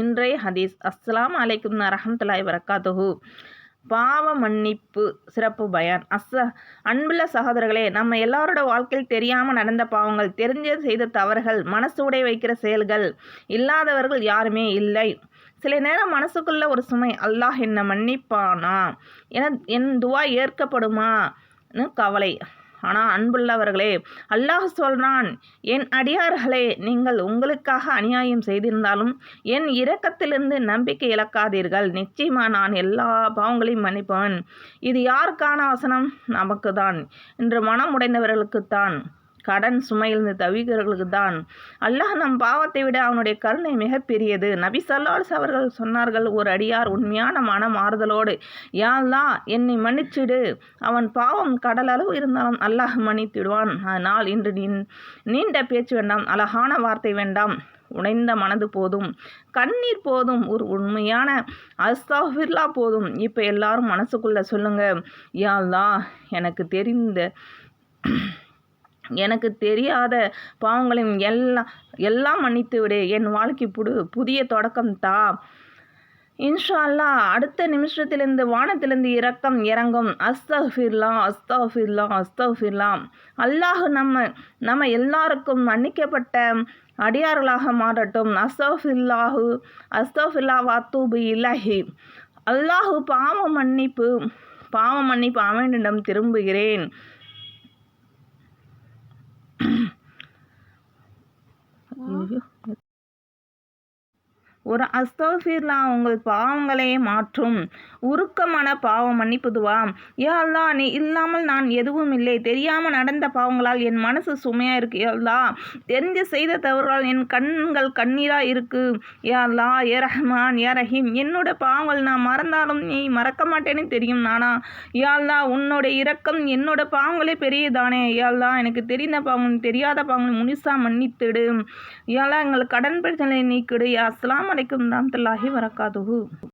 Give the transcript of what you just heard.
இன்றைய ஹதீஸ். அஸ்ஸலாமு அலைக்கும் வரஹ்மத்துல்லாஹி வபரகாத்துஹு. பாவ மன்னிப்பு சிறப்பு பயான். அன்புள்ள சகோதரர்களே, நம்ம எல்லாரோட வாழ்க்கையில் தெரியாமல் நடந்த பாவங்கள், தெரிஞ்சு செய்த தவறுகள், மனசு உடை வைக்கிற செயல்கள் இல்லாதவர்கள் யாருமே இல்லை. சில நேரம் மனசுக்குள்ள ஒரு சுமை, அல்லாஹ் என்னை மன்னிப்பானா, என் துவா ஏற்கப்படுமான்னு கவலை. ஆனால் அன்புள்ளவர்களே, அல்லாஹ் சொல்றான், என் அடியார்களே, நீங்கள் உங்களுக்காக அநியாயம் செய்திருந்தாலும் என் இரக்கத்திலிருந்து நம்பிக்கை இழக்காதீர்கள். நிச்சயமா நான் எல்லா பாவங்களையும் மன்னிப்பவன். இது யாருக்கான வசனம்? நமக்கு தான். இன்று மனம் உடைந்தவர்களுக்குத்தான், கடன் சுமையிலிருந்து தவிக்கிறவர்களுக்கு தான். அல்லாஹ் நம் பாவத்தை விட அவனுடைய கருணை மிகப்பெரியது. நபி ஸல்லல்லாஹு அலைஹி வஸல்லம் அவர்கள் சொன்னார்கள், ஒரு அடியார் உண்மையான மன மாறுதலோடு, யா அல்லாஹ் என்னை மன்னிச்சிடு, அவன் பாவம் கடலளவு இருந்தாலும் அல்லாஹ் மன்னித்திடுவான். அதனால் இன்று நீண்ட பேச்சு வேண்டாம், அழகான வார்த்தை வேண்டாம், உடைந்த மனது போதும், கண்ணீர் போதும், ஒரு உண்மையான அஸ்தக்ஃபிருல்லாஹ் போதும். இப்போ எல்லாரும் மனசுக்குள்ள சொல்லுங்க, யா அல்லாஹ் எனக்கு தெரியாத பாவங்களையும் எல்லாம் மன்னித்து விடு, என் வாழ்க்கை புதிய தொடக்கம் தா. இன்ஷா அல்லாஹ் அடுத்த நிமிஷத்திலிருந்து வானத்திலிருந்து இரக்கம் இறங்கும். அஸ்தக்ஃபிருல்லாஹ் அஸ்தக்ஃபிருல்லாஹ் அஸ்தக்ஃபிருல்லாஹ். அல்லாஹ் நம்ம எல்லாருக்கும் மன்னிக்கப்பட்ட அடியார்களாக மாறட்டும். அஸ்தக்ஃபிருல்லாஹு அஸ்தக்ஃபிருல்லாஹ் வஅத்தூபு இலைஹி. அல்லாஹ் பாவ மன்னிப்பு அவனிடம் திரும்புகிறேன். ஒரு அஸ்தக்ஃபிருல்லாஹ் உங்கள் பாவங்களை மாற்றும் உருக்கமான பாவ மன்னிப்பு துவா. யா அல்லாஹ் நீ இல்லாமல் நான் எதுவும் இல்லை. தெரியாமல் நடந்த பாவங்களால் என் மனசு சுமையாக இருக்கு. யா அல்லாஹ் தெரிஞ்சு செய்த தவறுகளால் என் கண்கள் கண்ணீராக இருக்கு. யா அல்லாஹ் யா ரஹ்மான் யா ரஹீம். என்னோட பாவங்கள் நான் மறந்தாலும் நீ மறக்க மாட்டேன்னு தெரியும் நானா. யா அல்லாஹ் உன்னோட இரக்கம் என்னோட பாவங்களே பெரியதானே. யா அல்லாஹ் எனக்கு தெரிந்த பாவங்கள் தெரியாத பாவங்களை முழுசா மன்னித்திடு. யா அல்லாஹ் எங்கள் கடன் பிரச்சனை நீக்கிடு. அஸ்ஸலாமு அலைக்கும் வரஹ்மத்துல்லாஹி வபரகாத்துஹு.